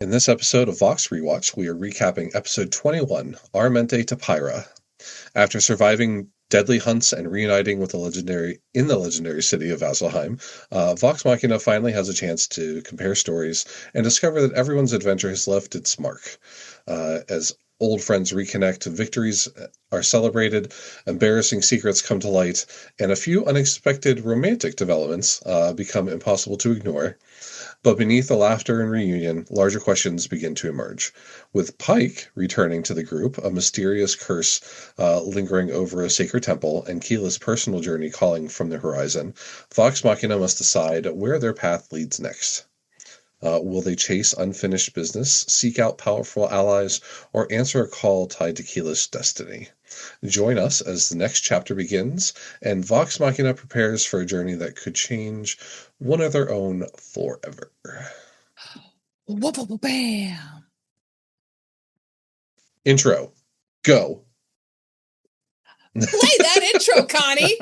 In this episode of Vox Rewatch, we are recapping episode 21, Aramente to Pyra. After surviving deadly hunts and reuniting with the legendary city of Vasselheim, Vox Machina finally has a chance to compare stories and discover that everyone's adventure has left its mark. As old friends reconnect, victories are celebrated, embarrassing secrets come to light, and a few unexpected romantic developments become impossible to ignore. But beneath the laughter and reunion, larger questions begin to emerge. With Pike returning to the group, a mysterious curse lingering over a sacred temple, and Keyleth's personal journey calling from the horizon, Vox Machina must decide where their path leads next. Will they chase unfinished business, seek out powerful allies, or answer a call tied to Keyleth's destiny? Join us as the next chapter begins, and Vox Machina prepares for a journey that could change one of their own forever. Bam! Intro. Go. Play that intro, Connie!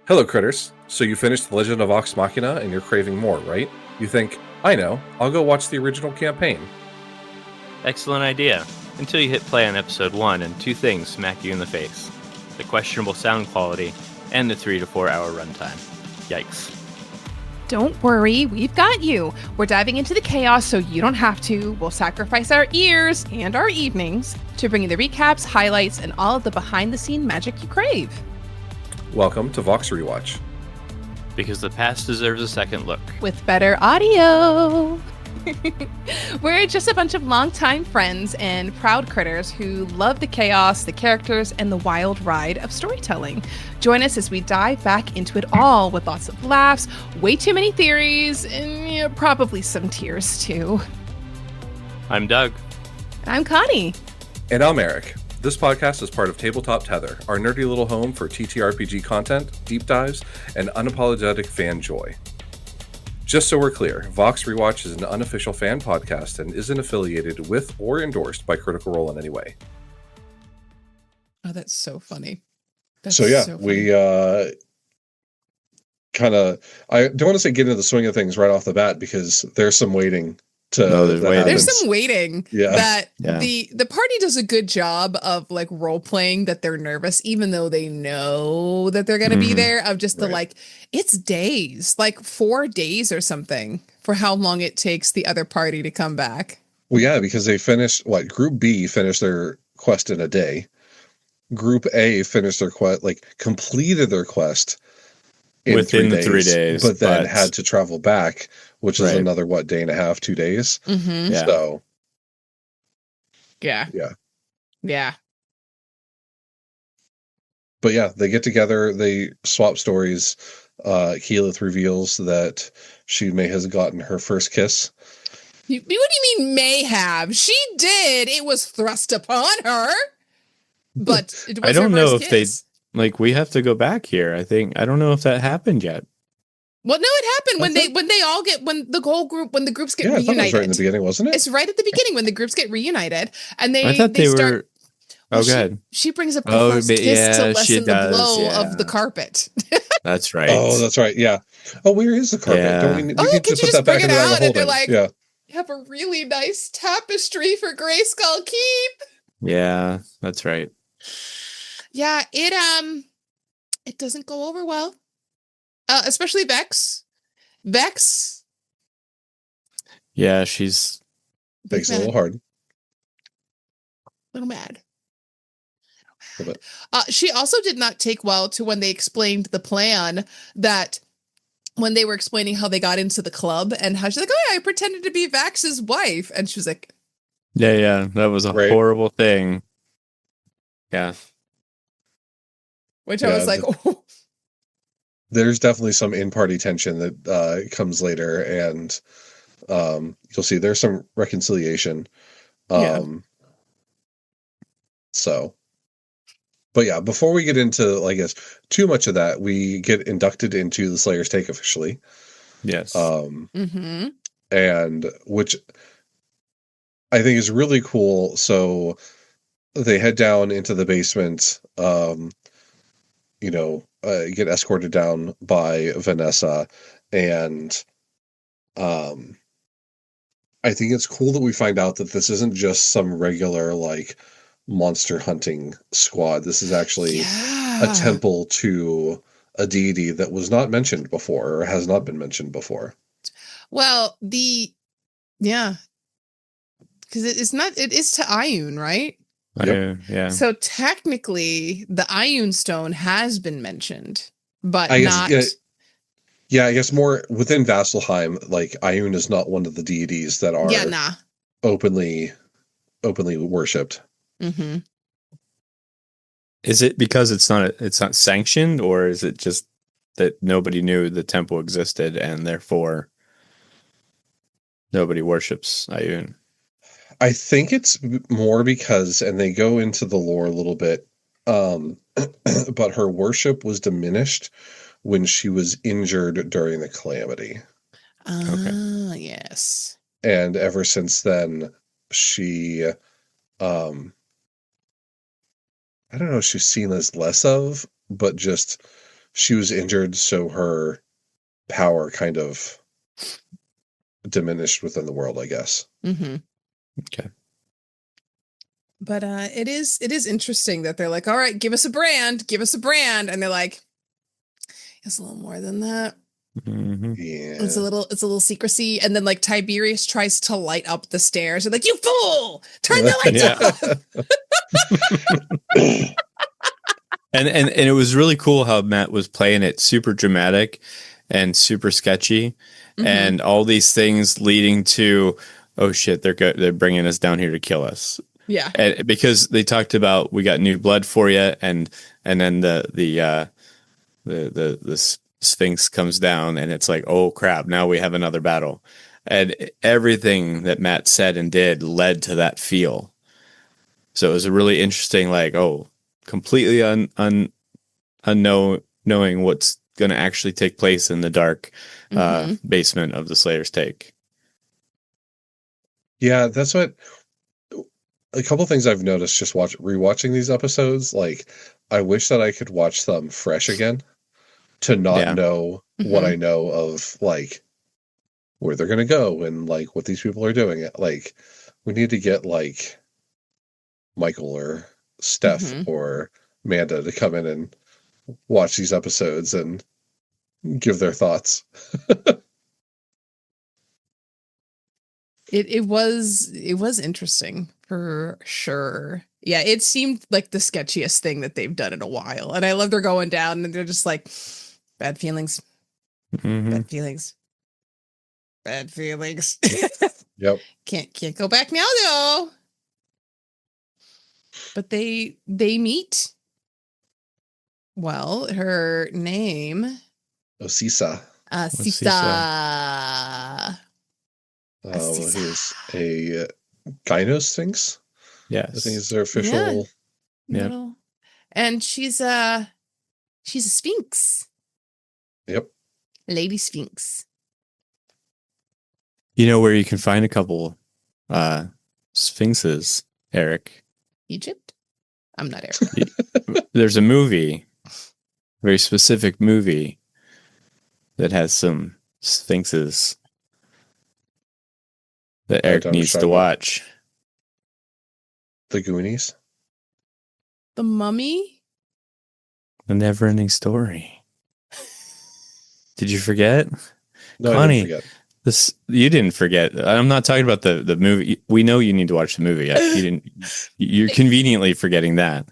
Hello, critters. So you finished The Legend of Vox Machina and you're craving more, right? You think, I know, I'll go watch the original campaign. Excellent idea. Until you hit play on episode 1 and two things smack you in the face. The questionable sound quality and the 3 to 4 hour runtime. Yikes. Don't worry, we've got you. We're diving into the chaos so you don't have to. We'll sacrifice our ears and our evenings to bring you the recaps, highlights, and all of the behind-the-scene magic you crave. Welcome to Vox Rewatch. Because the past deserves a second look. With better audio. We're just a bunch of longtime friends and proud critters who love the chaos, the characters, and the wild ride of storytelling. Join us as we dive back into it all with lots of laughs, way too many theories, and probably some tears too. I'm Doug. I'm Connie. And I'm Eric. This podcast is part of Tabletop Tether, our nerdy little home for TTRPG content, deep dives, and unapologetic fan joy. Just so we're clear, Vox Rewatch is an unofficial fan podcast and isn't affiliated with or endorsed by Critical Role in any way. Oh, that's so funny. We kind of, I don't want to say get into the swing of things right off the bat because there's some waiting. There's some waiting. Yeah. The party does a good job of like role playing that they're nervous, even though they know that they're gonna be there. Of just the like, it's days, like 4 days or something, for how long it takes the other party to come back. Well, yeah, because they finished Group B finished their quest in a day. Group A finished their quest, completed their quest within the 3 days, but then had to travel back, which is another day and a half, 2 days. Mm-hmm. Yeah. So Yeah. But yeah, they get together, they swap stories. Keyleth reveals that she may have gotten her first kiss. What do you mean may have? She did. It was thrust upon her. But it was I don't her know first if kiss. we have to go back here. I don't know if that happened yet. Well, no, it happened when the groups get reunited. I thought it was right in the beginning, wasn't it? It's right at the beginning when the groups get reunited, and I thought they start. were. Oh, good. She brings up the first kiss to lessen the blow yeah. of the carpet. That's right. Oh, that's right. Yeah. Oh, where is the carpet? Yeah. Don't we Could you just bring it out and they're like, yeah. You have a really nice tapestry for Grayskull Keep. Yeah, that's right. Yeah, it doesn't go over well. Especially Vex. Vex. Yeah, she's Makes it a little hard. A little mad. She also did not take well to when they explained the plan, that when they were explaining how they got into the club and how she's like, oh, yeah, I pretended to be Vax's wife. And she was like, yeah, that was a horrible thing. Yeah. Which I was like, oh. There's definitely some in-party tension that comes later, and you'll see there's some reconciliation. So, but yeah, before we get into, I guess, too much of that, we get inducted into the Slayer's Take officially. Yes. And which I think is really cool. So they head down into the basement, get escorted down by Vanessa, and I think it's cool that we find out that this isn't just some regular like monster hunting squad. This is actually a temple to a deity that was not mentioned before or has not been mentioned before. Well, because it is to Ioun, right? Yep. Yeah. So technically, the Ioun stone has been mentioned, but I not. guess, yeah, I guess more within Vasselheim, like Ioun is not one of the deities that are openly worshipped. Mm-hmm. Is it because it's not sanctioned, or is it just that nobody knew the temple existed and therefore nobody worships Ioun? I think it's more because, and they go into the lore a little bit, but her worship was diminished when she was injured during the calamity. Okay. Yes. And ever since then, she, I don't know if she's seen as less of, but just she was injured, so her power kind of diminished within the world, I guess. Mm-hmm. Okay. But it is interesting that they're like, all right, give us a brand, and they're like, it's a little more than that. Mm-hmm. Yeah, it's a little secrecy, and then like Tiberius tries to light up the stairs, and like, you fool, turn the lights off. And it was really cool how Matt was playing it super dramatic and super sketchy, and all these things leading to, oh shit, they're bringing us down here to kill us. Yeah, and because they talked about, we got new blood for you, and then the Sphinx comes down, and it's like, oh crap, now we have another battle, and everything that Matt said and did led to that feel. So it was a really interesting, like, completely knowing what's going to actually take place in the dark basement of the Slayer's Take. Yeah, that's what. A couple things I've noticed just rewatching these episodes. Like, I wish that I could watch them fresh again to not know what I know of, like, where they're going to go and, like, what these people are doing. Like, we need to get, like, Michael or Steph or Amanda to come in and watch these episodes and give their thoughts. It was interesting for sure. Yeah, it seemed like the sketchiest thing that they've done in a while. And I love they're going down and they're just like, bad feelings. Bad feelings. Bad feelings. Yep. Can't go back now though. But they meet. Well, her name Osisa. Sisa. Who's a Gynosphinx? Yes, I think is their official. Yeah. And she's a Sphinx. Yep. Lady Sphinx. You know where you can find a couple Sphinxes, Eric? Egypt? I'm not Eric. There's a movie, very specific movie, that has some Sphinxes that Eric needs to watch. The Goonies? The Mummy? The Never-Ending Story. Did you forget? No, Connie, I didn't forget. You didn't forget. I'm not talking about the movie. We know you need to watch the movie. You're conveniently forgetting that.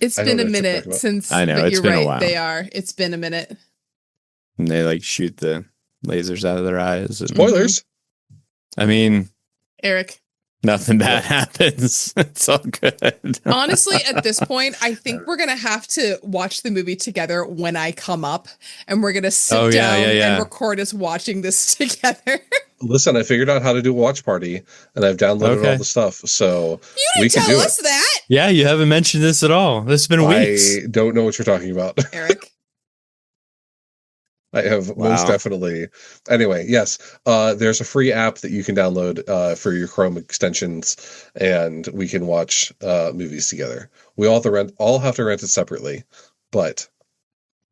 It's been a minute since. I know, it's been a while. They are. It's been a minute. And they like shoot the lasers out of their eyes. Spoilers. I mean, Eric, nothing bad happens. It's all good. Honestly, at this point, I think we're gonna have to watch the movie together when I come up, and we're gonna sit down and record us watching this together. Listen, I figured out how to do a watch party, and I've downloaded all the stuff, so you didn't tell us that. Yeah, you haven't mentioned this at all. This has been weeks. I don't know what you're talking about, Eric. I have most definitely. Anyway, yes, there's a free app that you can download for your Chrome extensions, and we can watch movies together. We all have to rent it separately, but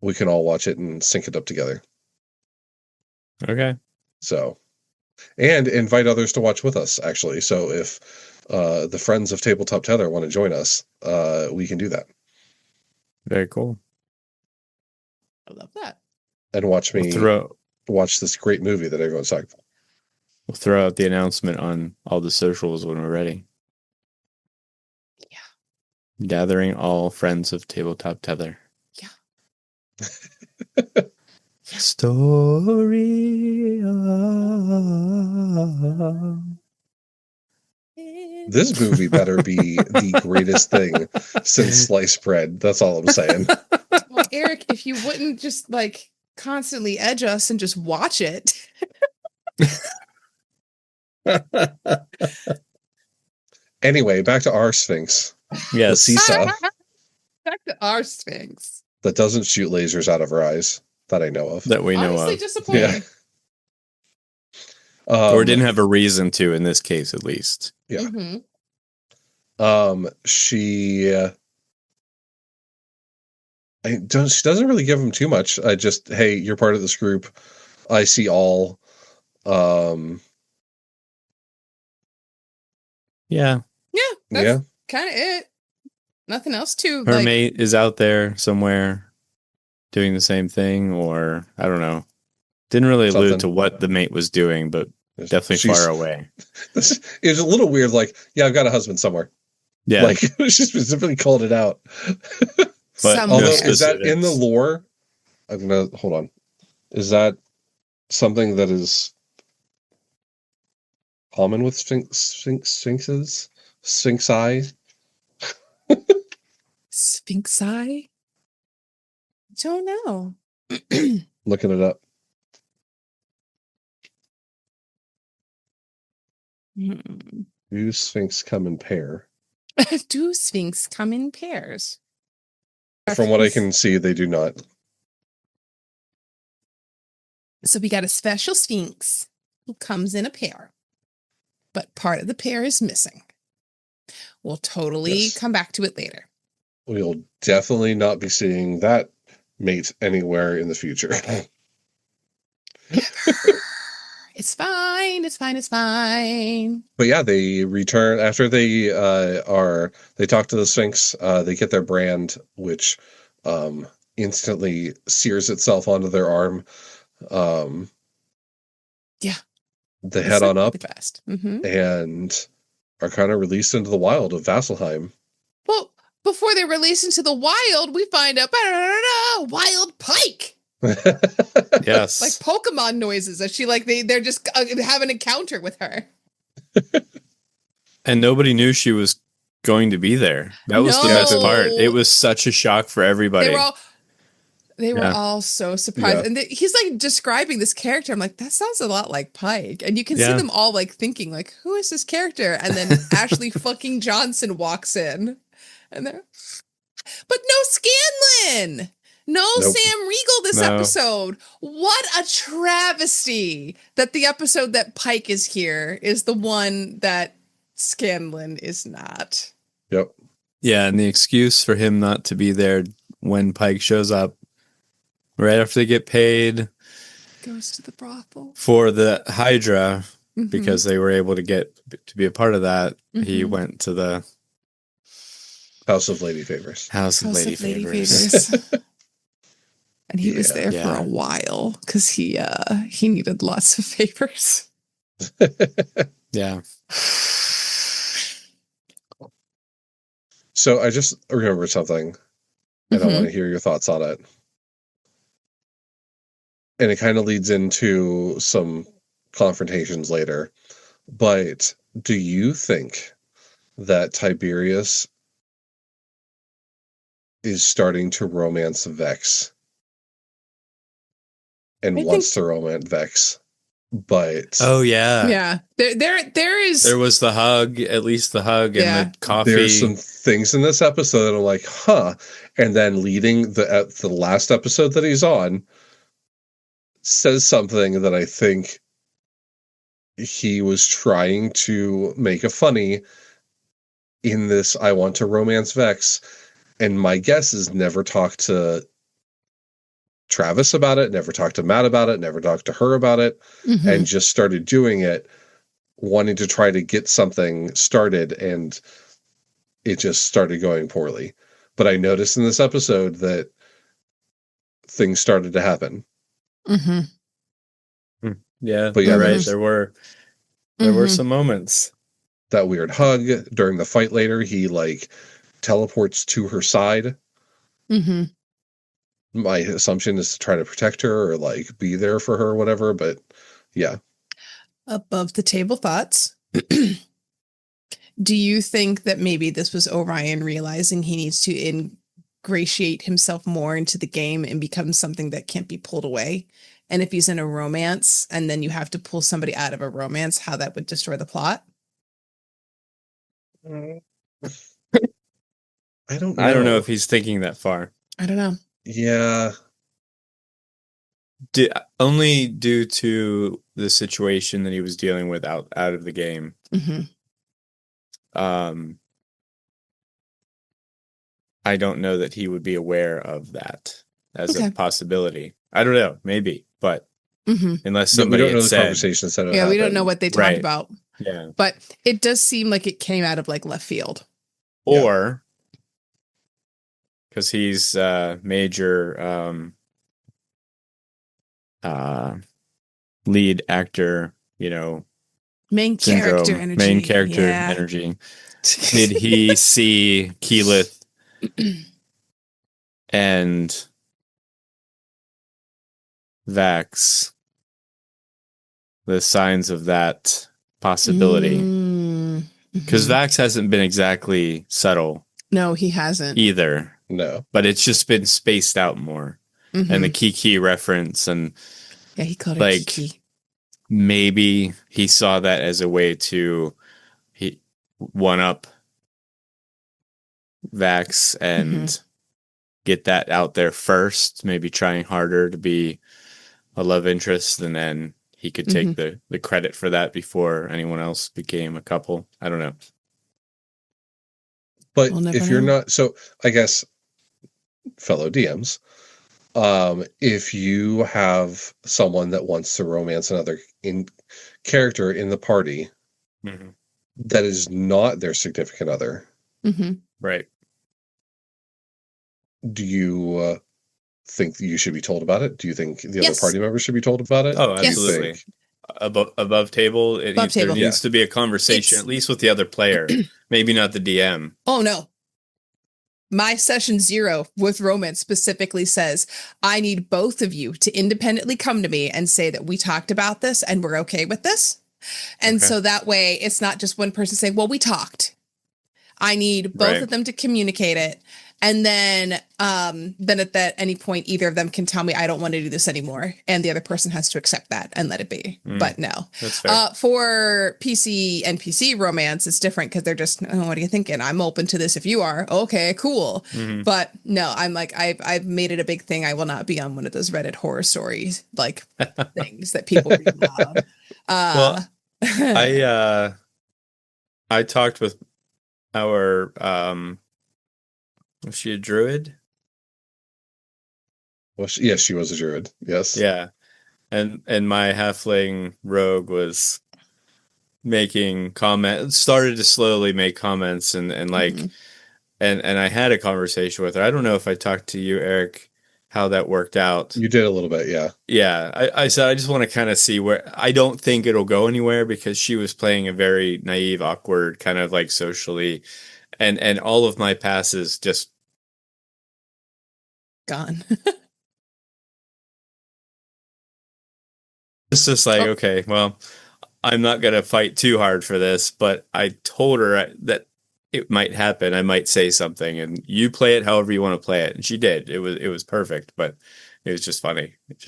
we can all watch it and sync it up together. Okay. So, And invite others to watch with us, actually. So if the friends of Tabletop Tether want to join us, we can do that. Very cool. I love that. And watch me watch this great movie that everyone's talking about. We'll throw out the announcement on all the socials when we're ready. Yeah. Gathering all friends of Tabletop Tether. Yeah. Story of... This movie better be the greatest thing since sliced bread. That's all I'm saying. Well, Eric, if you wouldn't just like constantly edge us and just watch it. Anyway, back to our Sphinx. Yes. The seesaw. Back to our Sphinx. That doesn't shoot lasers out of her eyes that I know of. That we know Honestly of. disappointing. Yeah. Or didn't have a reason to in this case, at least. Yeah. Mm-hmm. She doesn't really give him too much. I just, hey, you're part of this group. I see all. Yeah, that's Yeah. kind of it. Nothing else to Her like. mate is out there somewhere doing the same thing, or I don't know. Didn't really allude Something. to what the mate was doing, but definitely far away. It was a little weird, like, yeah, I've got a husband somewhere. Yeah. Like, she specifically called it out. But Somewhere. Although, no is that in the specifics. lore? I'm going to, hold on. Is that something that is common with sphinxes? Sphinxi? Sphinxi? Don't know. Looking it up. Do sphinx come in pair? Do sphinx come in pairs? From what I can see, they do not. So we got a special sphinx who comes in a pair, but part of the pair is missing. We'll totally Yes. come back to it later. We'll definitely not be seeing that mate anywhere in the future. It's fine. It's fine. It's fine. But yeah, they return after they talk to the Sphinx. They get their brand, which instantly sears itself onto their arm. Yeah. They head on up really fast. Mm-hmm. and are kind of released into the wild of Vasselheim. Well, before they release into the wild, we find a wild pike. Yes. Like Pokemon noises as she they're just have an encounter with her. And nobody knew she was going to be there. That was the best No. part. It was such a shock for everybody. They were all so surprised. Yeah. And he's like describing this character. I'm like, that sounds a lot like Pike. And you can see Yeah. them all like thinking like, who is this character? And then Ashley fucking Johnson walks in. And they're, but no Scanlan. No Nope. Sam Riegel this No. episode. What a travesty that the episode that Pike is here is the one that Scanlan is not. Yep. Yeah, and the excuse for him not to be there when Pike shows up right after they get paid Goes to the brothel. for the Hydra, Mhm. because they were able to get to be a part of that. He Mhm. went to the House of Lady Favors. House of House Lady of Lady Favors. Favors. And he was Yeah. there for Yeah. a while because he needed lots of favors. Yeah. So I just remembered something, and I Mhm. want to hear your thoughts on it. And it kind of leads into some confrontations later. But do you think that Tiberius is starting to romance Vex and I wants think- to romance Vex? But Oh yeah. Yeah, there is. There was the hug, at least the hug Yeah. and the coffee. there's some things in this episode that I'm like, huh. And then leading the last episode that he's on says something that I think he was trying to make a funny in this I want to romance Vex. And my guess is never talk to Travis about it, never talked to Matt about it, never talked to her about it, and just started doing it, wanting to try to get something started, and it just started going poorly. But I noticed in this episode that things started to happen. Yeah, but you're right. There were some moments. That weird hug during the fight later, he like teleports to her side. My assumption is to try to protect her or like be there for her or whatever, but yeah. Above the table thoughts. Do you think that maybe this was Orion realizing he needs to ingratiate himself more into the game and become something that can't be pulled away? And if he's in a romance and then you have to pull somebody out of a romance, how that would destroy the plot? I don't know if he's thinking that far. I don't know. Yeah. Only due to the situation that he was dealing with out of the game. I don't know that he would be aware of that as a possibility. I don't know, maybe, but unless somebody had said, we don't know what they talked about. Yeah, but it does seem like it came out of like left field, or because he's major lead actor, main character energy. Did he see Keyleth and Vax, the signs of that possibility? Because Vax hasn't been exactly subtle. No, he hasn't either. No, but it's just been spaced out more. And the Kiki reference, and he called it Kiki. Maybe he saw that as a way to one up Vax and get that out there first, maybe trying harder to be a love interest, and then he could take the credit for that before anyone else became a couple. I don't know. But if you're not, so I guess fellow DMs, if you have someone that wants to romance another character in the party that is not their significant other, right? Do you think that you should be told about it? Do you think the other party members should be told about it? Oh, absolutely. Above table, there needs to be a conversation, at least with the other player. Maybe not the DM. Oh, no. My session 0 with romance specifically says, I need both of you to independently come to me and say that we talked about this and we're okay with this. And so that way it's not just one person saying, well, we talked. I need both of them to communicate it. And then at that any point, either of them can tell me I don't want to do this anymore. And the other person has to accept that and let it be. But no. That's fair. For PC NPC romance, it's different because they're just, oh, what are you thinking? I'm open to this if you are. Okay, cool. But no, I'm like, I've made it a big thing. I will not be on one of those Reddit horror stories, like things that people read aloud. Well, I talked with our... was she a druid? Well, yes, she was a druid. Yes. Yeah. And my halfling rogue was making started to slowly make comments and like, and I had a conversation with her. I don't know if I talked to you, Eric, how that worked out. You did a little bit. Yeah. Yeah. I said, I just want to kind of see where, I don't think it'll go anywhere because she was playing a very naive, awkward, kind of like socially, and all of my passes just gone. It's just like, okay, well, I'm not going to fight too hard for this, but I told her that it might happen. I might say something and you play it however you want to play it. And she did. It was perfect, but it was just funny. It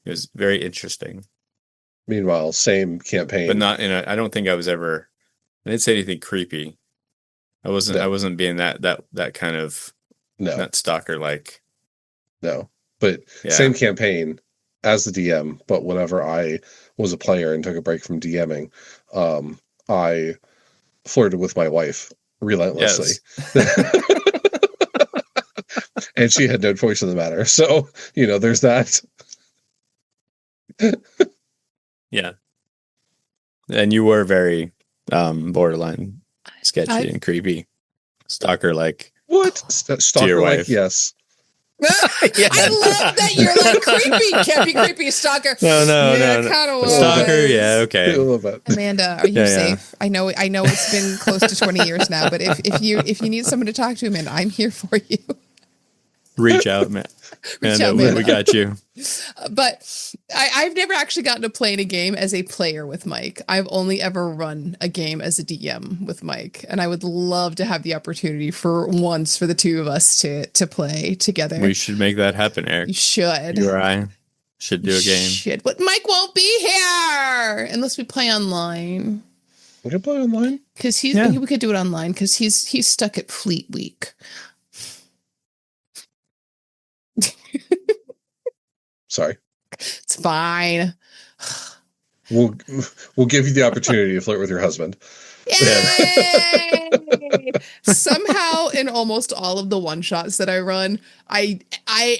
was very interesting. Meanwhile, same campaign. But not I don't think I didn't say anything creepy. I wasn't being that kind of not stalker like. No, but same campaign as the DM. But whenever I was a player and took a break from DMing, I flirted with my wife relentlessly. Yes. and she had no choice in the matter. So, there's that. Yeah. And you were very borderline sketchy and creepy. Stalker like. What? To Stalker your like, wife. yes. I love that you're like creepy. Can't be creepy, stalker. No. Kind of Stalker, yeah, A okay. little bit. Amanda, are you Yeah. safe? I know it's been close to 20 years now, but if you need someone to talk to, Amanda, I'm here for you. Reach out, man. Reach out, we Amanda. got you. But I've never actually gotten to play in a game as a player with Mike. I've only ever run a game as a DM with Mike, and I would love to have the opportunity for once for the two of us to play together. We should make that happen, Eric. You should. You or I should do a game. Should. But Mike won't be here unless we play online. We can play online. Because we could do it online because he's stuck at Fleet Week. Sorry. It's fine. We'll give you the opportunity to flirt with your husband. Yay! Somehow, in almost all of the one shots that I run, I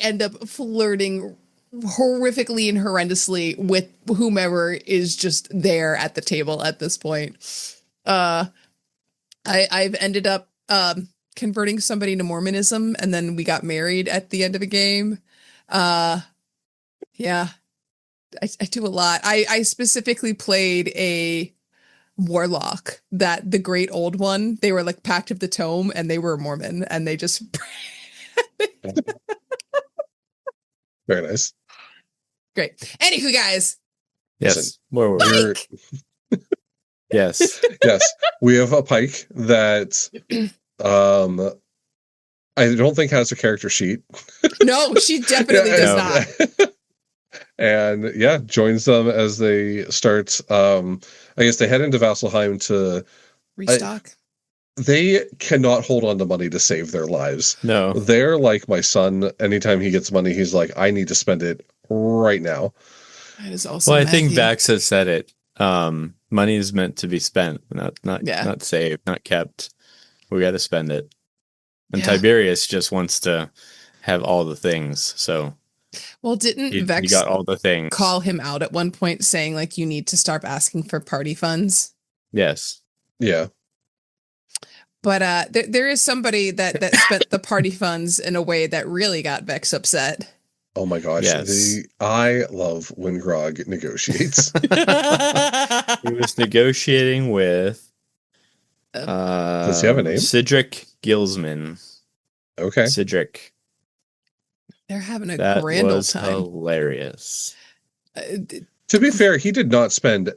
end up flirting horrifically and horrendously with whomever is just there at the table at this point. I've ended up converting somebody to Mormonism, and then we got married at the end of a game. Yeah, I do a lot. I specifically played a warlock, that the great old one. They were like Pact of the Tome, and they were Mormon, and they just Very nice. great. Anywho, guys. Yes. Listen, Where were we? We're- Yes. yes, we have a pike that I don't think has a character sheet. No, she definitely does not. And joins them as they start. I guess they head into Vasselheim to Restock. They cannot hold on to money to save their lives. No. They're like my son. Anytime he gets money, he's like, I need to spend it right now. That is also. Well, I think Matthew. Vax has said it. Money is meant to be spent, not saved, not kept. We got to spend it. And Tiberius just wants to have all the things. So, well, didn't he Vex got all the things. call him out at one point, saying like, you need to start asking for party funds? Yes. Yeah. But there is somebody that spent the party funds in a way that really got Vex upset. Oh my gosh. Yes. I love when Grog negotiates. He was negotiating with. Does he have a name? Cedric Gilsman. Okay. Cedric. They're having a That grand old was time. hilarious. To be fair, he did not spend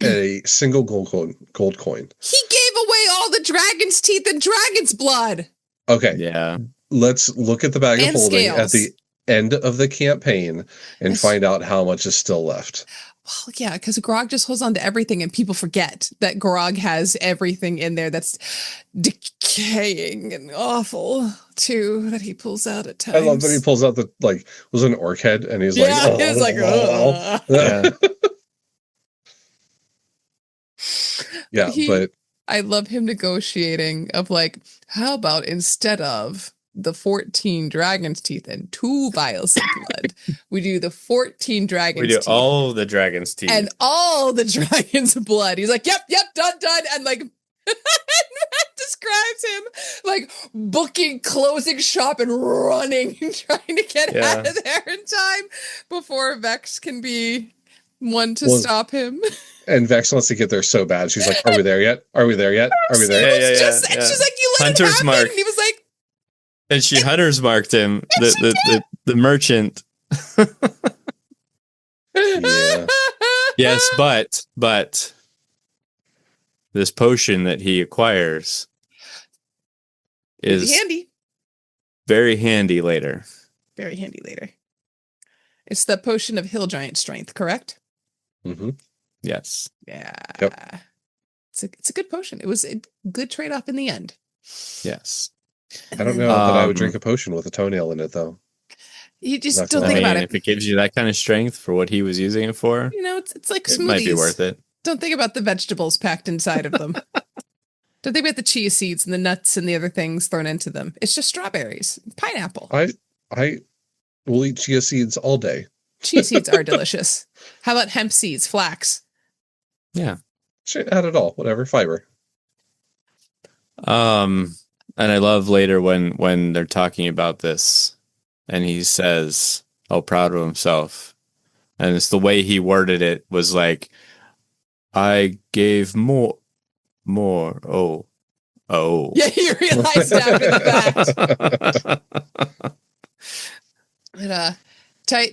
a single gold coin. He gave away all the dragon's teeth and dragon's blood. Okay. Yeah. Let's look at the bag of And holding scales. at the end of the campaign and find out how much is still left. Well, yeah, because Grog just holds on to everything, and people forget that Grog has everything in there that's decaying and awful too, that he pulls out at times. I love that he pulls out was an orc head, and he's he's like, like, Yeah. Yeah, but I love him negotiating of like, how about instead of the 14 dragon's teeth and 2 vials of blood, we do the 14 dragon's We do teeth all the dragon's teeth. and all the dragon's blood. He's like, yep, done. And like, that describes him like booking, closing shop and running, trying to get out of there in time before Vex can be one to stop him. And Vex wants to get there so bad. She's like, "Are we there yet? Are we there yet? Are we there?" And Yeah. she's like, "You let Hunter's it happen." mark. And he was like, And she hunter's marked him, the merchant. Yeah. Yes, but this potion that he acquires is handy. very handy later. Very handy later. It's the potion of hill giant strength, correct? Mm-hmm. Yes. Yeah. Yep. It's a good potion. It was a good trade-off in the end. Yes. I don't know that I would drink a potion with a toenail in it, though. You just Not don't gonna think lie. about If it. it gives you that kind of strength for what he was using it for, You know, it's like it smoothies. might be worth it. Don't think about the vegetables packed inside of them. Don't think about the chia seeds and the nuts and the other things thrown into them. It's just strawberries, pineapple. I will eat chia seeds all day. Chia seeds are delicious. How about hemp seeds, flax? Yeah. Shit, add it all. Whatever, fiber. And I love later when they're talking about this, and he says, "Oh, proud of himself," and it's the way he worded it was like, "I gave more. Oh, Yeah, you realized after the fact. But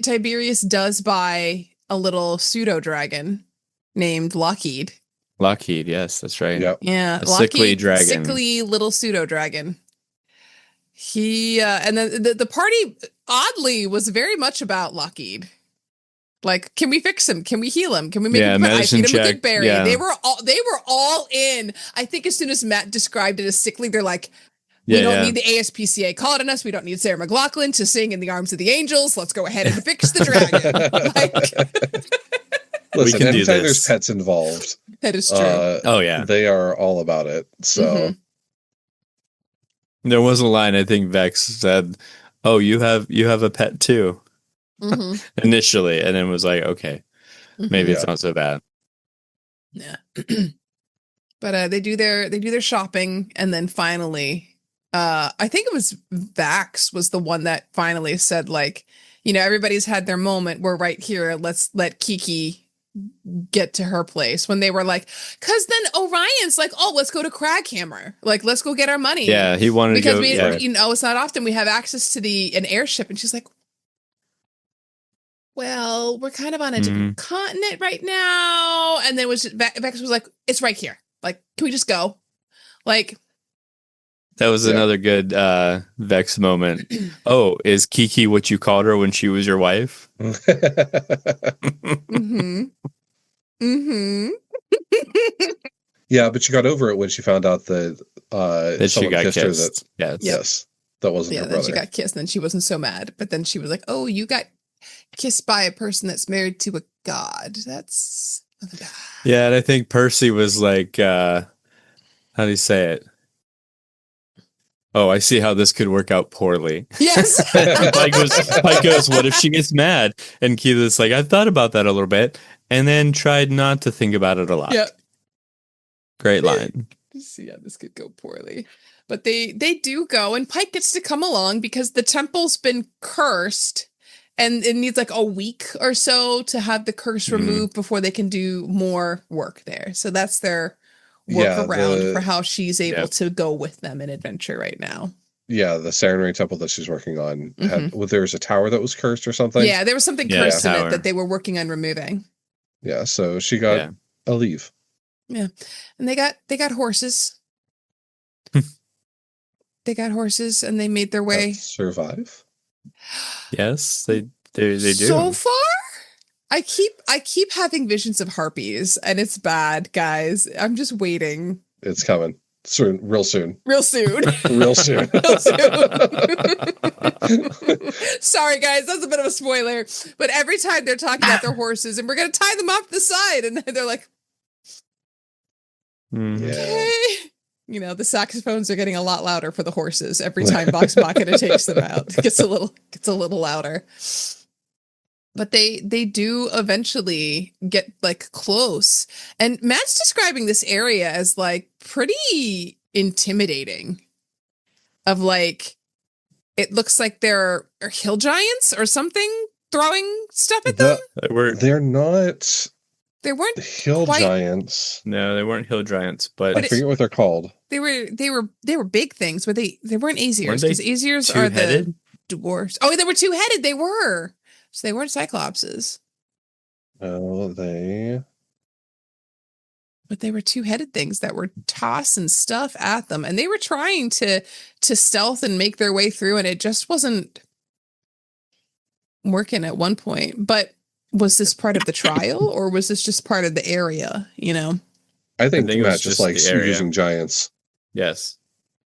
Tiberius does buy a little pseudo dragon named Lockheed. Lockheed, yes, that's right. Yep. Yeah, A sickly dragon. sickly little pseudo dragon. He and then the party oddly was very much about Lockheed. Like, can we fix him? Can we heal him? Can we make him? I feed him a good berry. Yeah. They were all in. I think as soon as Matt described it as sickly, they're like, we don't need the ASPCA calling on us. We don't need Sarah McLachlan to sing in the arms of the angels. Let's go ahead and fix the dragon. Listen, anytime there's pets involved, that is true. Oh yeah, they are all about it. So there was a line I think Vex said, "Oh, you have a pet too." Initially, and then was like, "Okay, maybe it's not so bad." Yeah, but they do their shopping, and then finally, I think it was Vax was the one that finally said, like, everybody's had their moment. We're right here. Let's let Kiki get to her place. When they were like, because then Orion's like, oh, let's go to Craghammer. Like, let's go get our money. Yeah, he wanted because to go. it's not often we have access to an airship. And she's like, well, we're kind of on a different continent right now. And then Vex was like, it's right here. Like, can we just go? Like, that was another good Vex moment. Oh, is Kiki what you called her when she was your wife? Yeah, but she got over it when she found out that she got kissed. Yes, that wasn't her brother. Then she got kissed, and then she wasn't so mad. But then she was like, "Oh, you got kissed by a person that's married to a god. That's yeah." And I think Percy was like, "How do you say it?" Oh, I see how this could work out poorly. Yes. Pike goes, what if she gets mad? And Keyleth's like, I've thought about that a little bit, and then tried not to think about it a lot. Yep. Great line. Yeah, this could go poorly. But they do go, and Pike gets to come along because the temple's been cursed, and it needs like a week or so to have the curse removed before they can do more work there. So that's their workaround for how she's able to go with them in adventure right now. Yeah, the Sarenrae temple that she's working on there was a tower that was cursed or something. Yeah, there was something cursed in it that they were working on removing. Yeah, so she got a leave. Yeah, and they got horses. They got horses, and they made their way. Survive. Yes, they do. So far, I keep having visions of harpies, and it's bad, guys. I'm just waiting. It's coming soon, real soon. Real soon. Real soon. Real soon. Sorry, guys, that's a bit of a spoiler. But every time they're talking about their horses, and we're gonna tie them off the side, and they're like, okay. The saxophones are getting a lot louder for the horses every time Vox Machina takes them out. It gets a little louder. But they do eventually get like close. And Matt's describing this area as like pretty intimidating. Of like, it looks like there are hill giants or something throwing stuff at them. They're not. They weren't hill giants. No, they weren't hill giants, but I forget what they're called. They were big things, but they weren't Aesirs, because Aesirs are the dwarves. Oh, they were two-headed. They were. So they weren't Cyclopses. Oh, but they were two-headed things that were tossing stuff at them, and they were trying to stealth and make their way through, and it just wasn't working at one point. But was this part of the trial, or was this just part of the area? I think Matt just likes using giants. Yes.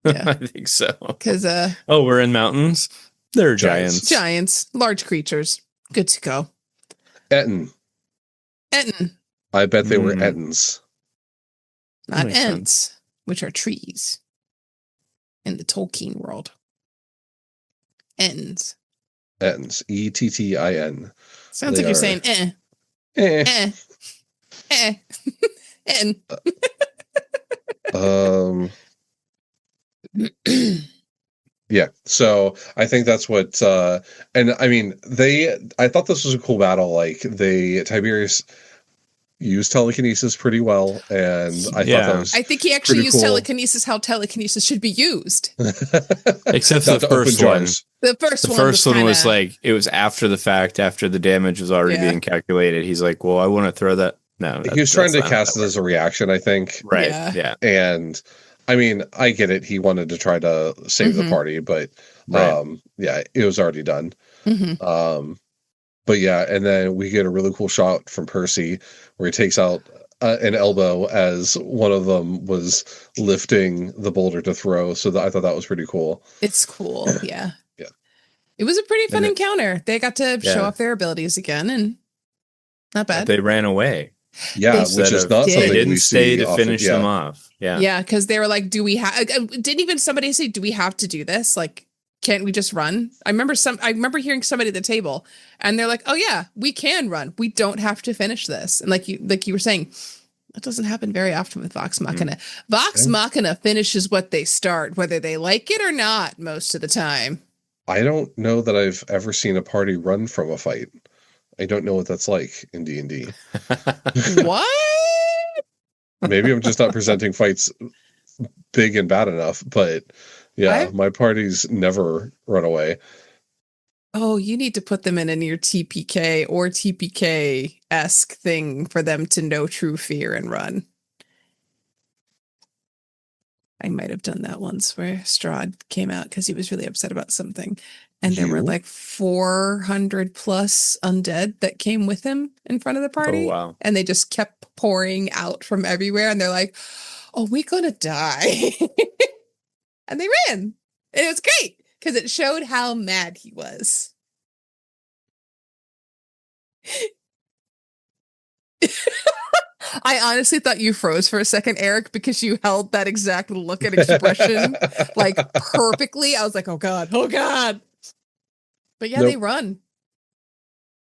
Yeah. I think so. Because we're in mountains. They're giants. Giants, large creatures. Good to go. Etten. I bet they were Ettins. Not Ents, which are trees in the Tolkien world. Ents. Ettins. Ettin. Sounds They like you're are- saying Eh. and Yeah, so I think that's what, and I mean, I thought this was a cool battle. Like, Tiberius used telekinesis pretty well, and I thought that was I think he actually pretty used cool. telekinesis how telekinesis should be used. Except Not the to open first one. jars. The first The one first one was kinda- like, it was after the fact, after the damage was already Yeah. being calculated. He's like, well, I want to throw that. No, He was trying to that's not how cast that it as a reaction, I think. works. Right. Yeah. Yeah. And I mean, I get it. He wanted to try to save the Mhm. party, but Right. yeah, it was already done. Mhm. But yeah, and then we get a really cool shot from Percy where he takes out an elbow as one of them was lifting the boulder to throw. So I thought that was pretty cool. It's cool. Yeah. Yeah. It was a pretty fun And encounter. They got to show Yeah. off their abilities again, and not bad. They ran away. Yeah, They which is not did. something They didn't we stay see to often. finish Yeah. them off. Yeah. Yeah, because they were like, "Do we have?" Didn't even somebody say, "Do we have to do this? Like, can't we just run?" I remember hearing somebody at the table, and they're like, "Oh yeah, we can run. We don't have to finish this." And like you were saying, that doesn't happen very often with Vox Machina. Vox Machina finishes what they start, whether they like it or not, most of the time. I don't know that I've ever seen a party run from a fight. I don't know what that's like in D&D. What? Maybe I'm just not presenting fights big and bad enough, but yeah, my parties never run away. Oh, you need to put them in a near TPK or TPK-esque thing for them to know true fear and run. I might have done that once where Strahd came out because he was really upset about something. And there were You? like 400 plus undead that came with him in front of the party. Oh, wow. And they just kept pouring out from everywhere. And they're like, "Oh, we're going to die." And they ran. And it was great because it showed how mad he was. I honestly thought you froze for a second, Eric, because you held that exact look and expression like perfectly. I was like, oh God. But yeah, Nope. they run.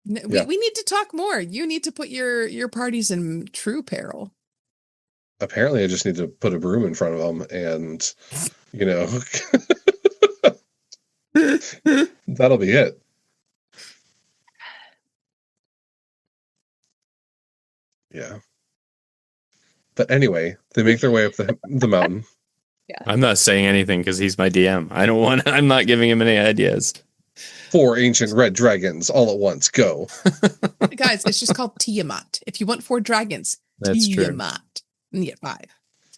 Yeah. We need to talk more. You need to put your parties in true peril. Apparently, I just need to put a broom in front of them and, that'll be it. Yeah. But anyway, they make their way up the mountain. I'm not saying anything because he's my DM. I'm not giving him any ideas. 4 ancient red dragons all at once. Go. Guys, it's just called Tiamat. If you want 4 dragons, That's true. Tiamat. And you get 5.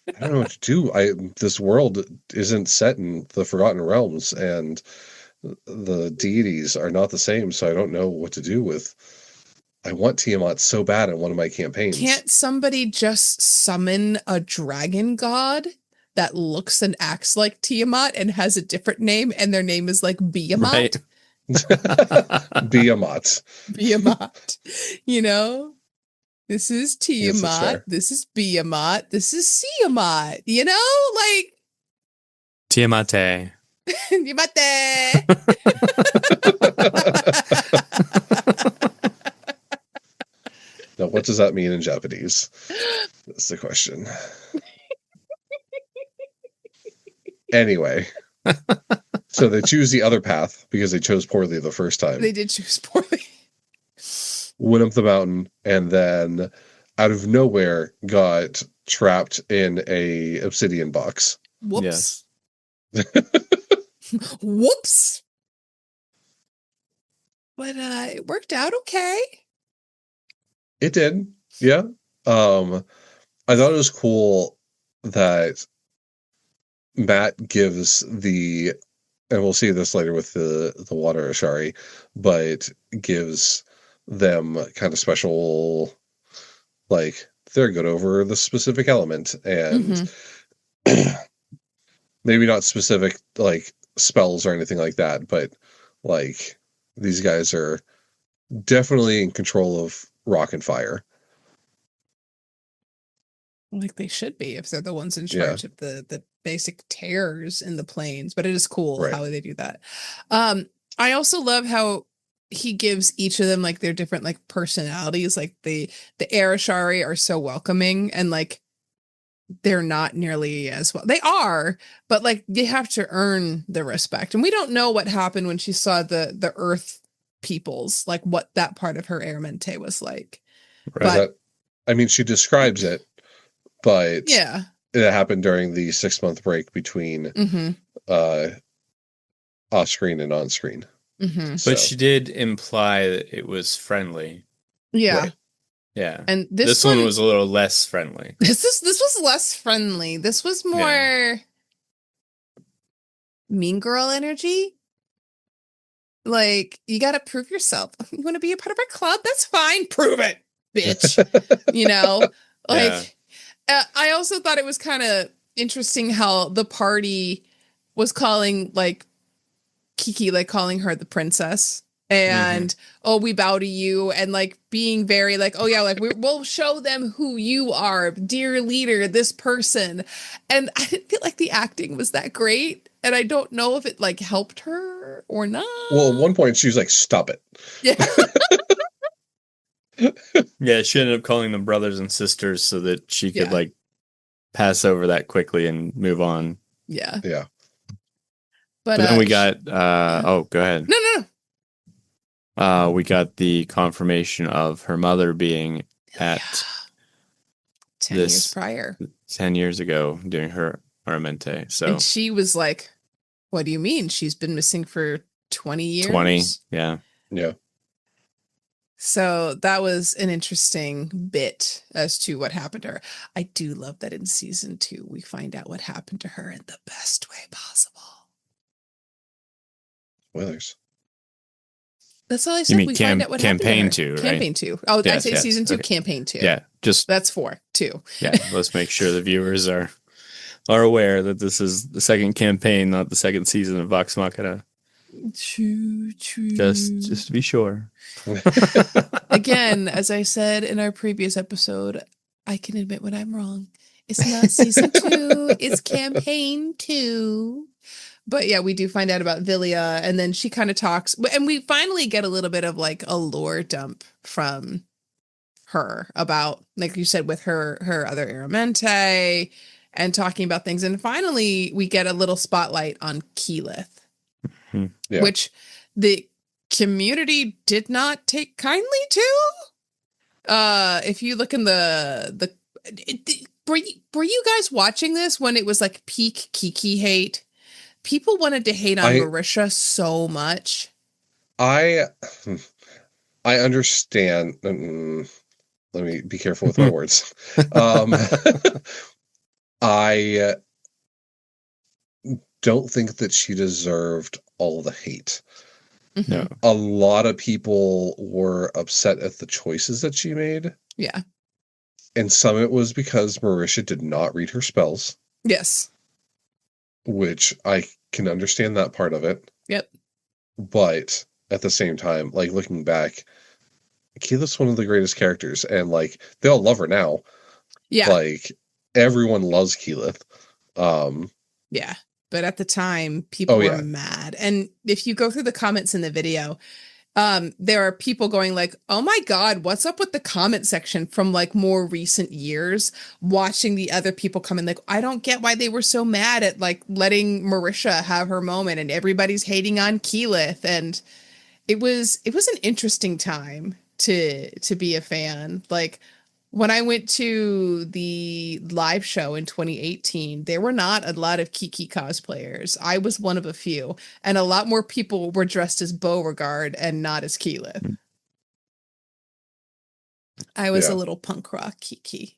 I don't know what to do. This world isn't set in the Forgotten Realms, and the deities are not the same, so I don't know what to do with. I want Tiamat so bad in one of my campaigns. Can't somebody just summon a dragon god that looks and acts like Tiamat and has a different name, and their name is like Behemoth? Right. Behemoth. Behemoth. This is Yes, that's Tiamat. fair. This is Behemoth. This is Siamat. Like Tiamate. Yamate. Now, what does that mean in Japanese? That's the question. Anyway, so they choose the other path because they chose poorly the first time. They did choose poorly. Went up the mountain, and then out of nowhere got trapped in a obsidian box. Whoops. Yes. Whoops. But it worked out okay. It did, yeah. I thought it was cool that Matt gives and we'll see this later with the water Ashari, but gives them kind of special, like, they're good over the specific element, and maybe not specific like spells or anything like that, but like these guys are definitely in control of rock and fire. Like they should be if they're the ones in charge of the basic terrors in the plains. But it is cool Right. how they do that. I also love how he gives each of them like their different like personalities. Like the Arashari are so welcoming and like they're not nearly as well. They are, but like they have to earn the respect. And we don't know what happened when she saw the Earth peoples, like what that part of her Aramente was like. Right. But I mean, she describes it, but yeah. it happened during the 6-month break between off screen and on screen. But she did imply that it was friendly. Yeah. Right. Yeah. And this one was a little less friendly. This was less friendly. This was more mean girl energy. Like, you got to prove yourself. You want to be a part of our club? That's fine. Prove it, bitch. You know? Like, I also thought it was kind of interesting how the party was calling, like, Kiki, like, calling her the princess. And, oh, we bow to you. And, like, being very, like, oh, yeah, like, we'll show them who you are, dear leader, this person. And I didn't feel like the acting was that great. And I don't know if it, like, helped her or not. Well, at one point, she was like, stop it. Yeah, she ended up calling them brothers and sisters so that she could, like, pass over that quickly and move on. Yeah. Yeah. But then we got, go ahead. No. We got the confirmation of her mother being at 10 years prior. 10 years ago doing her Aramente. So and she was like, what do you mean? She's been missing for 20 years? 20, yeah. Yeah. So that was an interesting bit as to what happened to her. I do love that in season 2, we find out what happened to her in the best way possible. Spoilers. That's all I said. You mean we find out what campaign happened to her. 2, right? Campaign 2. Oh, yes, I say season 2, campaign 2. Yeah, just that's 4, 2. Yeah, let's make sure the viewers are aware that this is the second campaign, not the second season of Vox Machina. True. Just to be sure. Again, as I said in our previous episode, I can admit when I'm wrong. It's not season 2, it's campaign 2. But yeah, we do find out about Villia, and then she kind of talks, and we finally get a little bit of like a lore dump from her about, like you said, with her other Aramente and talking about things. And finally, we get a little spotlight on Keyleth, which the community did not take kindly to. If you look in were you guys watching this when it was like peak Kiki hate? People wanted to hate on Marisha so much. I understand. Let me be careful with my words. I don't think that she deserved all the hate. No. A lot of people were upset at the choices that she made. Yeah. And some of it was because Marisha did not read her spells. Yes. Which I can understand that part of it. Yep. But at the same time, like looking back, Keyleth's one of the greatest characters, and like they all love her now. Yeah. Like everyone loves Keyleth. Yeah. But at the time, people were mad. And if you go through the comments in the video, there are people going like, oh my God, what's up with the comment section from like more recent years, watching the other people come in like, I don't get why they were so mad at like letting Marisha have her moment and everybody's hating on Keyleth. And it was an interesting time to be a fan. Like when I went to the live show in 2018, there were not a lot of Kiki cosplayers. I was one of a few, and a lot more people were dressed as Beauregard and not as Keyleth. I was a little punk rock Kiki.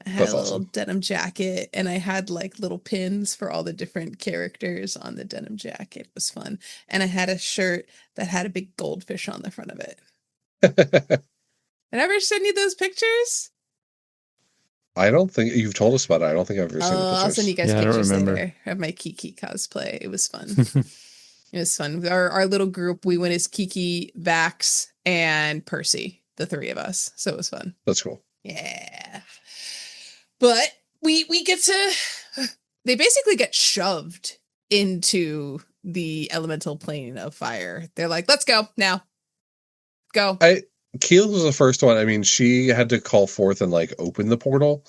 I had a little denim jacket, and I had like little pins for all the different characters on the denim jacket. It was fun. And I had a shirt that had a big goldfish on the front of it. Did I ever send you those pictures? I don't think you've told us about it. I don't think I've ever seen the pictures. I'll send you guys pictures later of my Kiki cosplay. It was fun. It was fun. Our little group, we went as Kiki, Vax, and Percy, the 3 of us. So it was fun. That's cool. Yeah. But we get to, they basically get shoved into the elemental plane of fire. They're like, let's go now. Go. Keyleth was the first one. I mean, she had to call forth and like open the portal.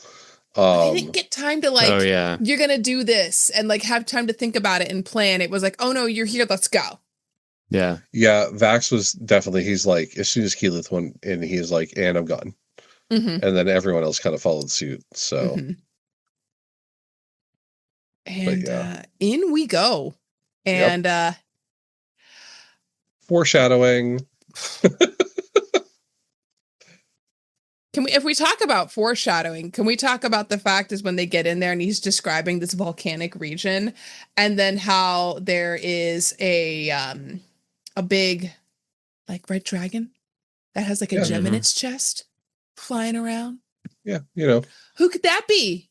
They didn't get time to like, oh, yeah. you're going to do this and like have time to think about it and plan. It was like, oh no, you're here. Let's go. Yeah. Yeah. Vax was definitely, he's like, as soon as Keyleth went in, he's like, and I'm gone. Mm-hmm. And then everyone else kind of followed suit. So. Mm-hmm. And in we go. And foreshadowing. If we talk about foreshadowing, can we talk about the fact is when they get in there and he's describing this volcanic region, and then how there is a big like red dragon that has like a gem in its chest flying around? Yeah, you know. Who could that be?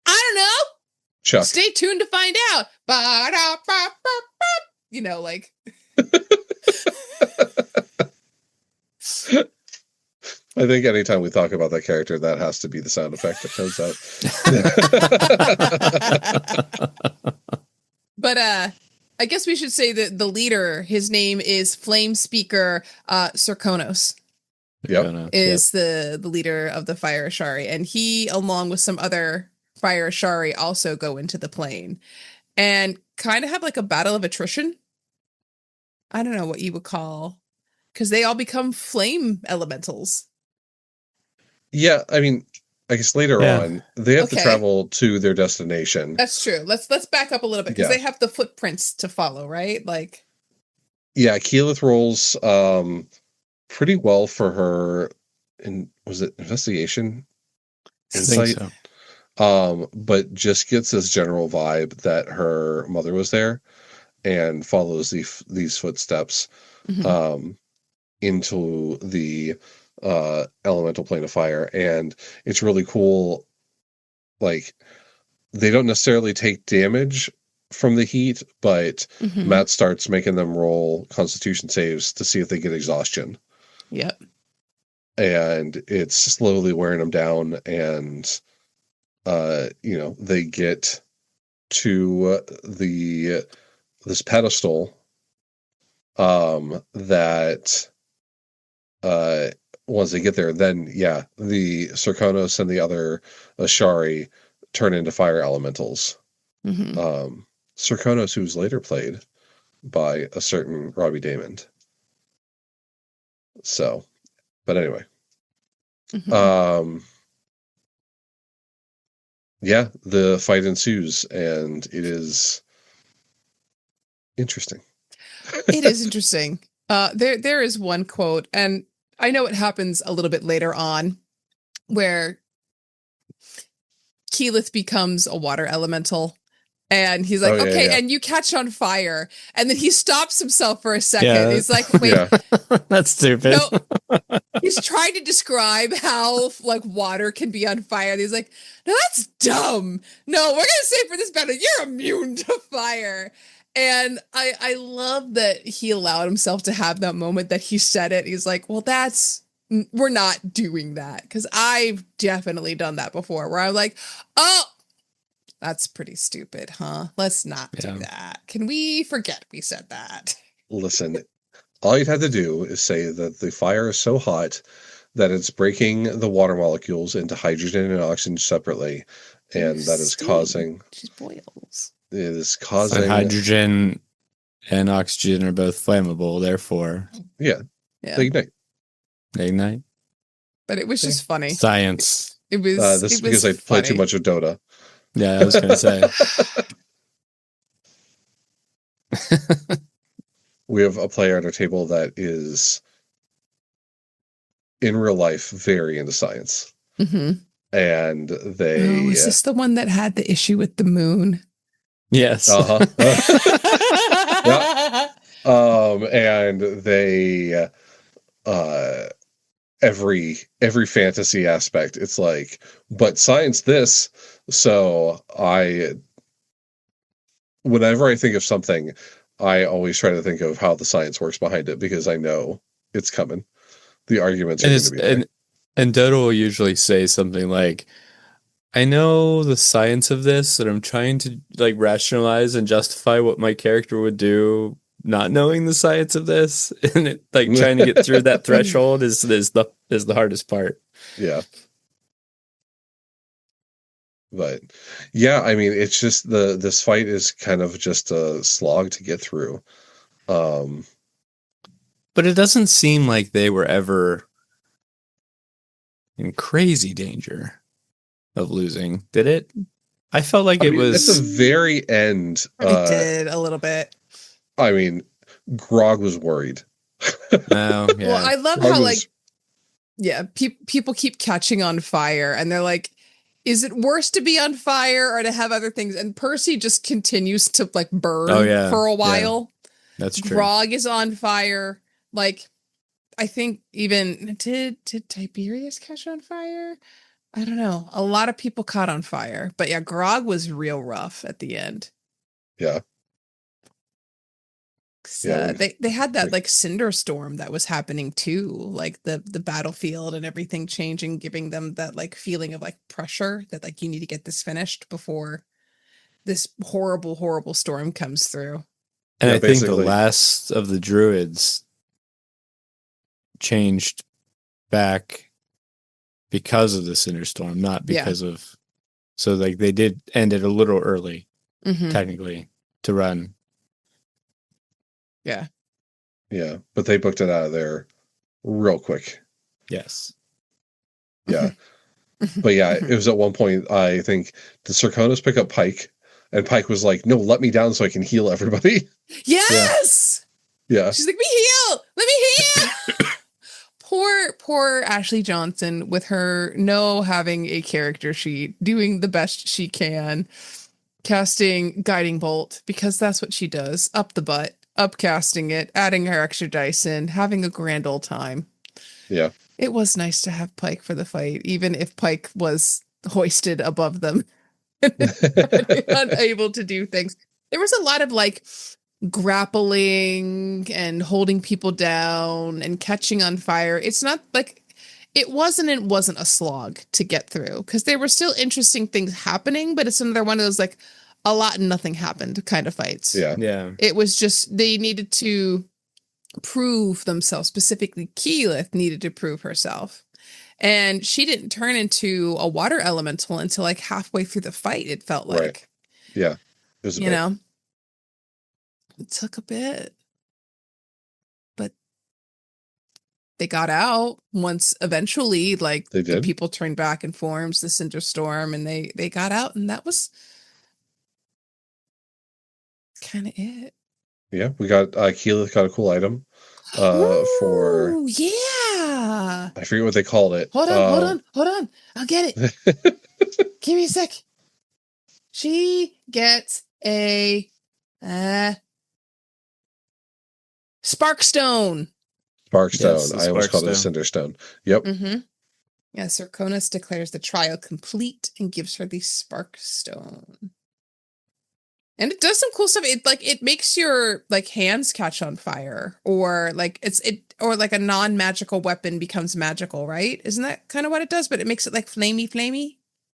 I don't know. Chuck. Stay tuned to find out. You know, like. I think anytime we talk about that character, that has to be the sound effect that comes out. But I guess we should say that the leader, his name is Flame Speaker Serkonos. Yep. Is the leader of the Fire Ashari. And he, along with some other Fire Ashari, also go into the plane and kind of have like a battle of attrition. I don't know what you would call, because they all become flame elementals. Yeah, I mean, I guess later on they have to travel to their destination. That's true. Let's back up a little bit because they have the footprints to follow, right? Like, yeah, Keyleth rolls pretty well for her. Was it investigation? Insight. I think so. But just gets this general vibe that her mother was there and follows these footsteps into the elemental plane of fire. And it's really cool. Like, they don't necessarily take damage from the heat, but Matt starts making them roll constitution saves to see if they get exhaustion. Yep. And it's slowly wearing them down, and they get to this pedestal that once they get there, then the Serkonos and the other Ashari turn into fire elementals. Serkonos, who's later played by a certain Robbie Damon. So, but anyway. The fight ensues, and it is interesting. It is interesting. There is one quote, and I know it happens a little bit later on, where Keyleth becomes a water elemental. And he's like, and you catch on fire. And then he stops himself for a second. Yeah, he's like, wait. That's stupid. No, he's trying to describe how like water can be on fire. And he's like, no, that's dumb. No, we're going to say for this battle, you're immune to fire. And I love that he allowed himself to have that moment that he said it. He's like, well, we're not doing that. Because I've definitely done that before where I'm like, oh, that's pretty stupid, huh? Let's not do that. Can we forget we said that? Listen, all you'd have to do is say that the fire is so hot that it's breaking the water molecules into hydrogen and oxygen separately, and that is causing... She boils. It is causing... And hydrogen and oxygen are both flammable, therefore... Yeah. They ignite. They ignite. But it was just funny. Science. It was This is because I play too much of Dota. Yeah, I was going to say. We have a player at our table that is, in real life, very into science. And they... Oh, is this the one that had the issue with the moon? Yes. And they... every fantasy aspect, it's like, but science this. So whenever I think of something, I always try to think of how the science works behind it, because I know it's coming. The arguments are going to be there. And Dodo will usually say something like, I know the science of this, and I'm trying to like rationalize and justify what my character would do, not knowing the science of this, and like trying to get through that threshold is the hardest part. Yeah. But yeah, I mean, it's just this fight is kind of just a slog to get through. But it doesn't seem like they were ever in crazy danger of losing, did it? I felt like it was at the very end. I did a little bit. I mean, Grog was worried. No, yeah. Well, I love Grog how was- people keep catching on fire, and they're like, is it worse to be on fire or to have other things? And Percy just continues to like burn for a while. Yeah. That's true. Grog is on fire. Like, I think even did Tiberius catch on fire? I don't know. A lot of people caught on fire, but yeah, Grog was real rough at the end. Yeah. They had that like cinder storm that was happening too, like the battlefield and everything changing, giving them that like feeling of like pressure that like you need to get this finished before this horrible storm comes through. And Yeah, I think the basically. last of the druids changed back because of the cinder storm, not because of. So like they did end it a little early, technically, to run. Yeah. Yeah, but they booked it out of there real quick. Yes. Yeah. But yeah, it was at one point, I think, the Serkonos pick up Pike, and Pike was like, no, let me down so I can heal everybody. Yes! Yeah. She's like, let me heal! Poor Ashley Johnson with her having a character sheet, doing the best she can, casting Guiding Bolt, because that's what she does. Up the butt, upcasting it, adding her extra dice in, having a grand old time. Yeah. It was nice to have Pike for the fight, even if Pike was hoisted above them and unable to do things. There was a lot of like grappling and holding people down and catching on fire. It's not like it wasn't a slog to get through, because there were still interesting things happening, but it's another one of those like a lot and nothing happened kind of fights. Yeah. It was just they needed to prove themselves. Specifically, Keyleth needed to prove herself. And she didn't turn into a water elemental until like halfway through the fight, it felt like. Right. Yeah. It was a bit. It took a bit. But they got out once eventually, like They the did. people turned back and forms the Cinder Storm, and they got out, and that was kind of it. Yeah, we got Keyleth got a cool item for Ooh, yeah. I forget what they called it. Hold on. I'll get it. Give me a sec. She gets a Sparkstone. Sparkstone. Yes, I almost called it a Sparkstone. Cinderstone. Yep. Mm-hmm. Yeah, Serkonos declares the trial complete and gives her the Sparkstone. And it does some cool stuff. It makes your like hands catch on fire, or like or like a non-magical weapon becomes magical, right? Isn't that kind of what it does? But it makes it like flamey.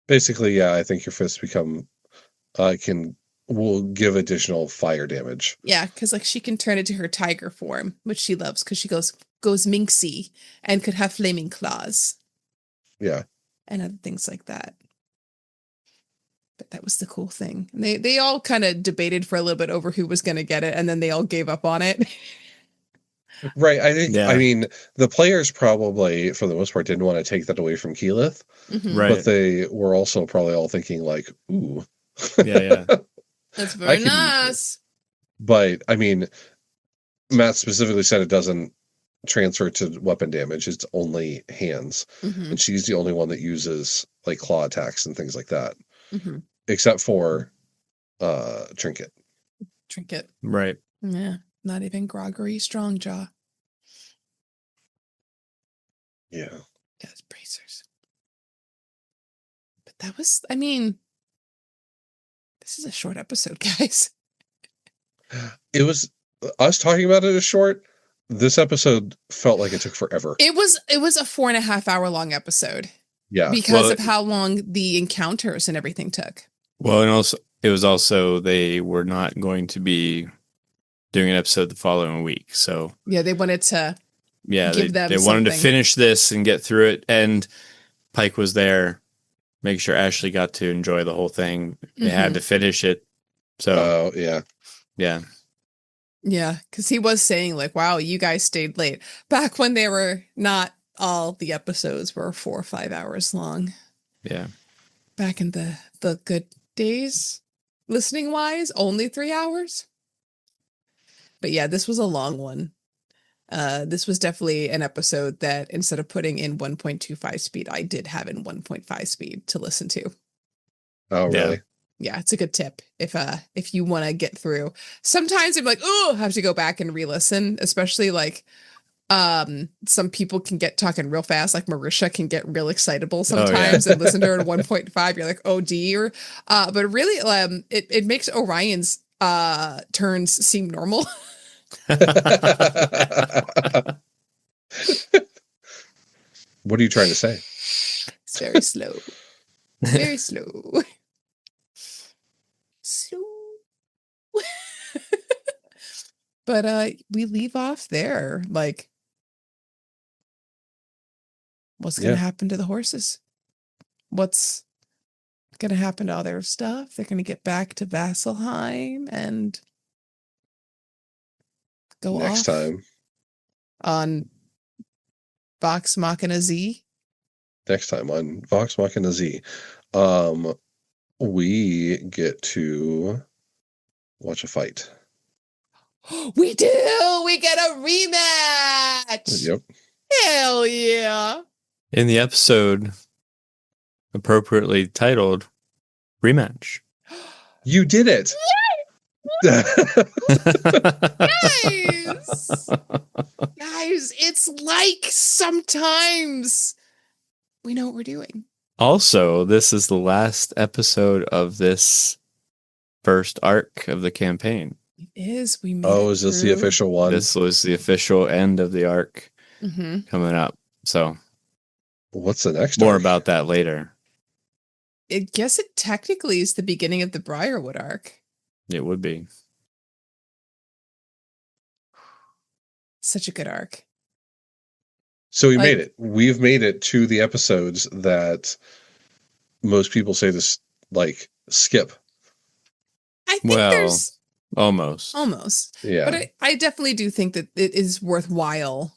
Basically, yeah, I think your fists become will give additional fire damage. Yeah, because like she can turn into her tiger form, which she loves because she goes minxy and could have flaming claws. Yeah. And other things like that. But that was the cool thing. And they all kind of debated for a little bit over who was going to get it, and then they all gave up on it. Right. I think, Yeah. I mean, the players probably, for the most part, didn't want to take that away from Keyleth, Mhm. Right. but they were also probably all thinking like, ooh. Yeah. That's I very could use nice. But, I mean, Matt specifically said it doesn't transfer to weapon damage. It's only hands. Mhm, And she's the only one that uses, like, claw attacks and things like that. mhm. Except for Trinket. Trinket. Right. Yeah. Not even groggery Strongjaw. Yeah. Yeah, it's bracers. But that was, I mean, this is a short episode, guys. It was us talking about it as short. This episode felt like it took forever. It was a 4.5 hour long episode. Yeah. because of how long the encounters and everything took. Well, and also it was also they were not going to be doing an episode the following week. So yeah, they wanted to give them they wanted to something. finish this and get through it. And Pike was there, make sure Ashley got to enjoy the whole thing. They had to finish it. So yeah. Yeah, because he was saying like, wow, you guys stayed late. Back when they were not all the episodes were 4 or 5 hours long. Yeah. Back in the good days, listening wise, only 3 hours. But yeah, this was a long one. This was definitely an episode that instead of putting in 1.25 speed, I did have in 1.5 speed to listen to. Oh, really? Yeah, it's a good tip if you want to get through. Sometimes I'm like, oh, I have to go back and re-listen, especially like some people can get talking real fast, like Marisha can get real excitable sometimes and listen to her at 1.5. You're like, oh dear. But really it makes Orion's turns seem normal. What are you trying to say? It's very slow. Very slow. But we leave off there. Like, what's going to happen to the horses? What's going to happen to all their stuff? They're going to get back to Vasselheim and go next off time on Vox Machina Z. Next time on Vox Machina Z, we get to watch a fight. We do! We get a rematch! Yep. Hell yeah! In the episode appropriately titled Rematch. You did it! Guys, it's like sometimes we know what we're doing. Also, this is the last episode of this first arc of the campaign. It is. We made is this the official one? This was the official end of the arc coming up. So, what's the next more arc? about that later. I guess it technically is the beginning of the Briarwood arc. It would be. Such a good arc. So we made it. We've made it to the episodes that most people say this, like, skip. I think there's... Almost. Yeah. But I definitely do think that it is worthwhile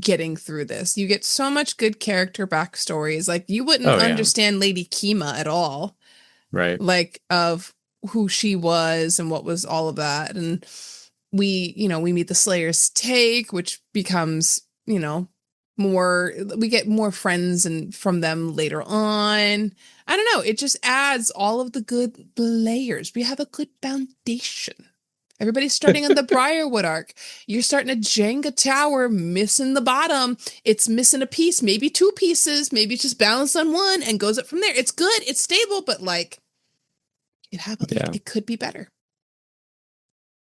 getting through this. You get so much good character backstories. Like, you wouldn't understand Lady Kima at all. Right. Like, of who she was and what was all of that. And we meet the Slayer's take, which becomes, we get more friends and from them later on. I don't know. It just adds all of the good layers. We have a good foundation. Everybody's starting on the Briarwood arc. You're starting a Jenga tower, missing the bottom. It's missing a piece, maybe 2 pieces, maybe it's just balanced on one and goes up from there. It's good. It's stable, but like it could be better.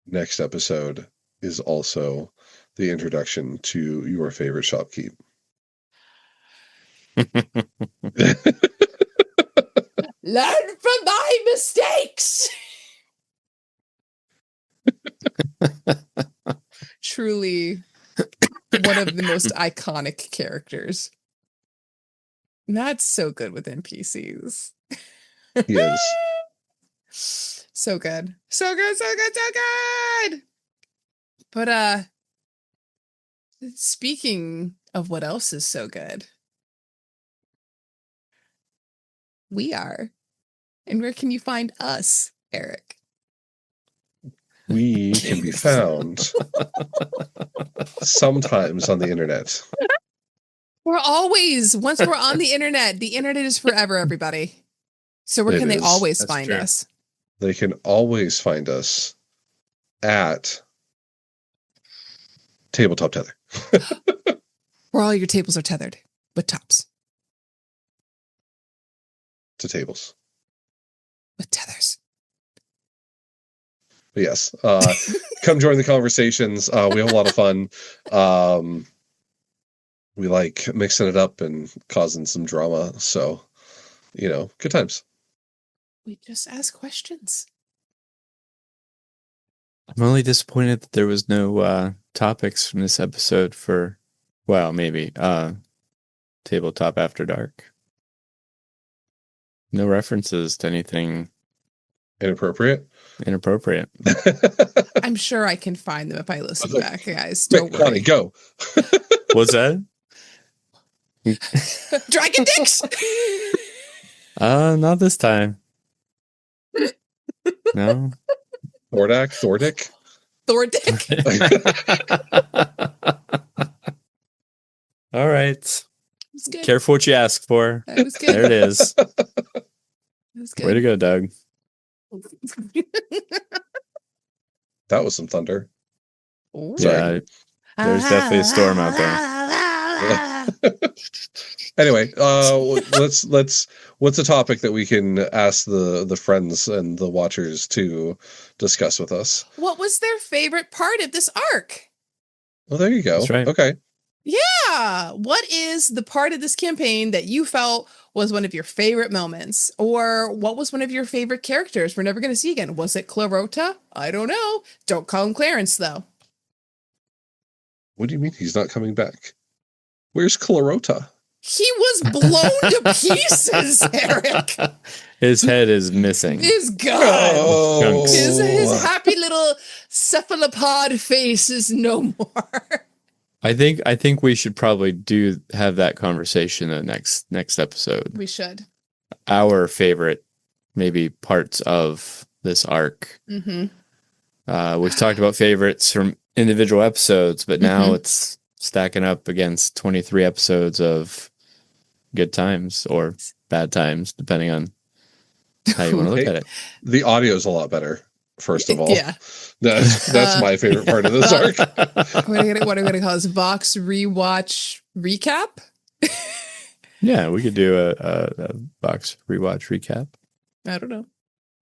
Next episode is also the introduction to your favorite shopkeep. Learn from my mistakes. Truly one of the most iconic characters. That's so good with NPCs. He is. So good. So good, so good, so good. But speaking of what else is so good, we are. And where can you find us, Eric? We can be found sometimes on the internet. Once we're on the internet is forever, everybody. So where can they always find us? They can always find us at Tabletop Tether. Where all your tables are tethered with tops. To tables. With tethers. But yes, come join the conversations. We have a lot of fun. We like mixing it up and causing some drama. So, good times. We just ask questions. I'm only disappointed that there was no topics from this episode for, well, maybe Tabletop After Dark. No references to anything inappropriate. I'm sure I can find them if I listen back, guys. Don't worry. Connie, go. What's that? Dragon dicks. Not this time. No. Thordick. All right. Careful what you ask for. That was good. There it is. That was good. Way to go, Doug. That was some thunder. Ooh. Yeah, there's definitely a storm out there. Anyway, what's a topic that we can ask the friends and the watchers to discuss with us? What was their favorite part of this arc? Well, there you go. That's right. Okay. Yeah. What is the part of this campaign that you felt was one of your favorite moments? Or what was one of your favorite characters we're never going to see again? Was it Clarota? I don't know. Don't call him Clarence, though. What do you mean he's not coming back? Where's Clarota? He was blown to pieces, Eric. His head is missing. His gone. Oh. His happy little cephalopod face is no more. I think we should probably have that conversation in the next episode. We should. Our favorite, maybe, parts of this arc. Mm-hmm. We've talked about favorites from individual episodes, but now it's stacking up against 23 episodes of good times or bad times, depending on how you want to look at it. The audio is a lot better. First of all, Yeah, that's my favorite part of this arc. What are we going to call this? Vox Rewatch recap? Yeah, we could do a Vox Rewatch recap. I don't know.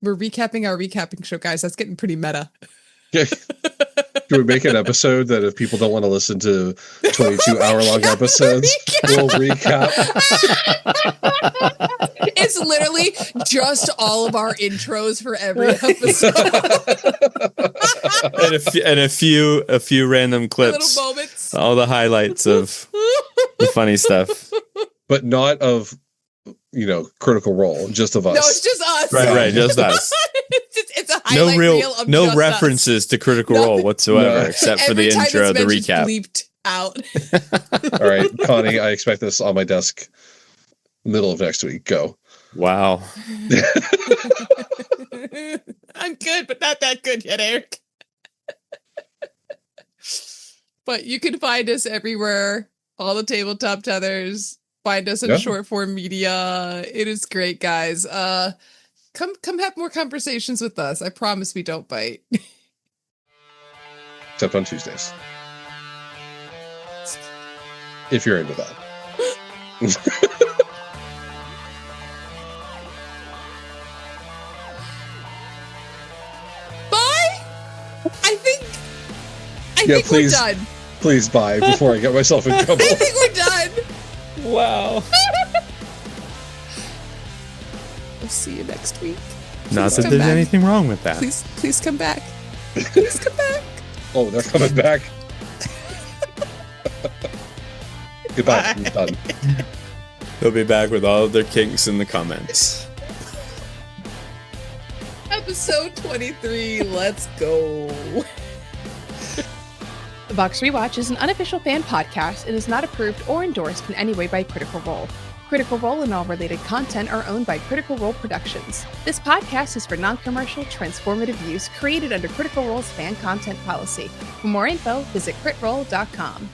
We're recapping our recapping show, guys. That's getting pretty meta. Yeah. Can we make an episode that if people don't want to listen to 22-hour-long episodes, we'll recap? It's literally just all of our intros for every episode. and a few random clips. Little moments. All the highlights of the funny stuff. But not of, Critical Role, just of us. No, it's just us. Right, just us. It's a highlight reel of no just references us. to Critical Role whatsoever, except for the intro, the recap. Bleeped out. All right, Connie, I expect this on my desk middle of next week. Go. Wow. I'm good, but not that good yet, Eric. But you can find us everywhere. All the tabletop tethers. Find us in short form media. It is great, guys. Come have more conversations with us. I promise we don't bite. Except on Tuesdays. If you're into that. Bye! I think please, we're done. Please bye before I get myself in trouble. I think we're done. Wow. We'll see you next week. Not Please that come there's back. anything wrong with that. Please come back. Please come back. Oh, they're coming back. Goodbye. I'm done. They'll be back with all of their kinks in the comments. Episode 23. Let's go. Vox Rewatch is an unofficial fan podcast and is not approved or endorsed in any way by Critical Role. Critical Role and all related content are owned by Critical Role Productions. This podcast is for non-commercial, transformative use created under Critical Role's fan content policy. For more info, visit critrole.com.